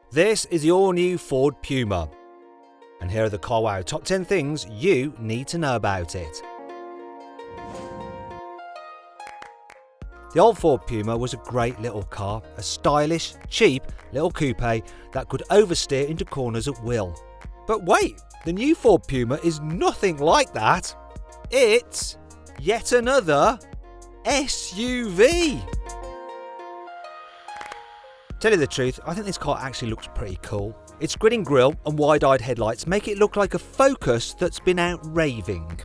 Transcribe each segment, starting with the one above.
This is the all-new Ford PUMA, and here are the carwow top 10 things you need to know about it. The old Ford PUMA was a great little car, a stylish, cheap little coupe that could oversteer into corners at will. But wait, the new Ford PUMA is nothing like that. It's yet another SUV. Tell you the truth, I think this car actually looks pretty cool. Its grinning grille and wide-eyed headlights make it look like a Focus that's been out raving.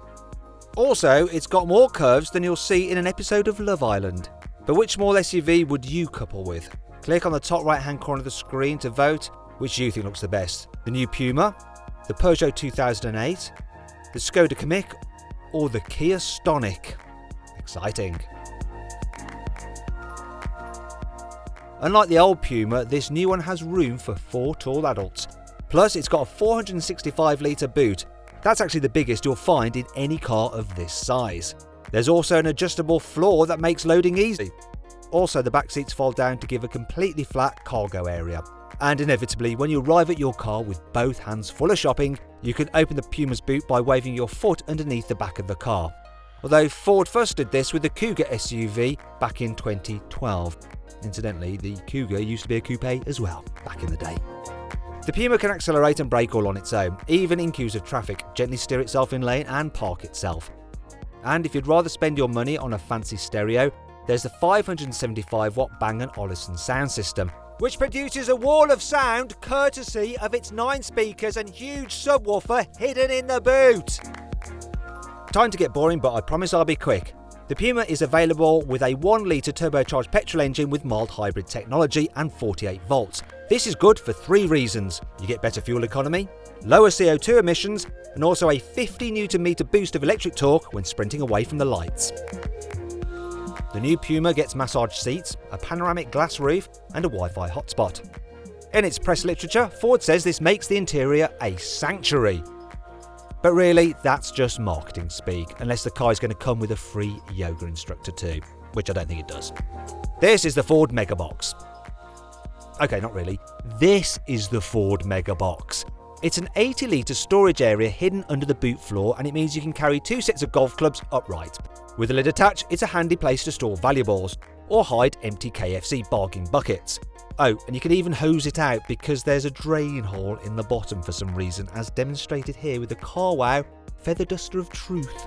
Also, it's got more curves than you'll see in an episode of Love Island. But which small SUV would you couple with? Click on the top right-hand corner of the screen to vote which you think looks the best. The new PUMA, the Peugeot 2008, the Skoda Kamiq, or the Kia Stonic. Exciting. Unlike the old PUMA, this new one has room for 4 tall adults. Plus, it's got a 465-litre boot. That's actually the biggest you'll find in any car of this size. There's also an adjustable floor that makes loading easy. Also, the back seats fold down to give a completely flat cargo area. And inevitably, when you arrive at your car with both hands full of shopping, you can open the PUMA's boot by waving your foot underneath the back of the car. Although Ford first did this with the Kuga SUV back in 2012. Incidentally, the Kuga used to be a coupe as well, back in the day. The PUMA can accelerate and brake all on its own, even in queues of traffic, gently steer itself in lane and park itself. And if you'd rather spend your money on a fancy stereo, there's the 575-watt Bang & Olufsen sound system, which produces a wall of sound courtesy of its 9 speakers and huge subwoofer hidden in the boot. Time to get boring, but I promise I'll be quick. The PUMA is available with a 1-litre turbocharged petrol engine with mild hybrid technology and 48 volts. This is good for 3 reasons. You get better fuel economy, lower CO2 emissions, and also a 50 Nm boost of electric torque when sprinting away from the lights. The new PUMA gets massage seats, a panoramic glass roof, and a Wi-Fi hotspot. In its press literature, Ford says this makes the interior a sanctuary. But really, that's just marketing speak, unless the car is going to come with a free yoga instructor too, which I don't think it does. This is the Ford Mega Box. Okay, not really. This is the Ford Mega Box. It's an 80-litre storage area hidden under the boot floor, and it means you can carry 2 sets of golf clubs upright. With the lid attached, it's a handy place to store valuables, or hide empty KFC bargain buckets. Oh, and you can even hose it out because there's a drain hole in the bottom for some reason, as demonstrated here with the carwow feather duster of truth.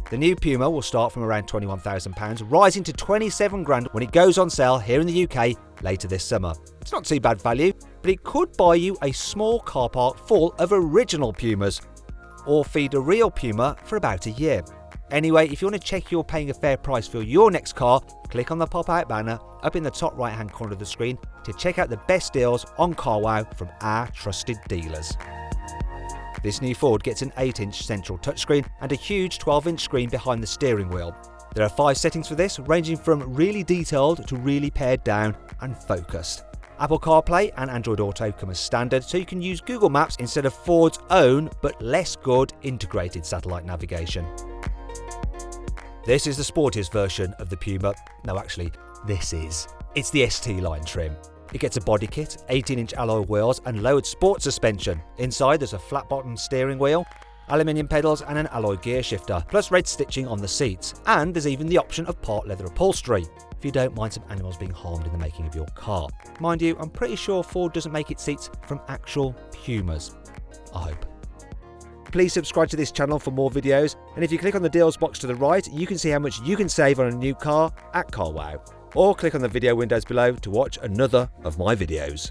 The new PUMA will start from around £21,000, rising to £27,000 when it goes on sale here in the UK later this summer. It's not too bad value, but it could buy you a small car park full of original PUMAs, or feed a real PUMA for about a year. Anyway, if you want to check you're paying a fair price for your next car, click on the pop-out banner up in the top right-hand corner of the screen to check out the best deals on carwow from our trusted dealers. This new Ford gets an 8-inch central touchscreen and a huge 12-inch screen behind the steering wheel. There are 5 settings for this, ranging from really detailed to really pared down and focused. Apple CarPlay and Android Auto come as standard, so you can use Google Maps instead of Ford's own but less good integrated satellite navigation. This is the sportiest version of the PUMA. No, actually, it's the ST line trim. It gets a body kit, 18-inch alloy wheels and lowered sport suspension. Inside there's a flat-bottom steering wheel, aluminium pedals and an alloy gear shifter, plus red stitching on the seats. And there's even the option of part leather upholstery, if you don't mind some animals being harmed in the making of your car. Mind you, I'm pretty sure Ford doesn't make its seats from actual PUMAs. I hope. Please subscribe to this channel for more videos, and if you click on the deals box to the right, you can see how much you can save on a new car at carwow. Or click on the video windows below to watch another of my videos.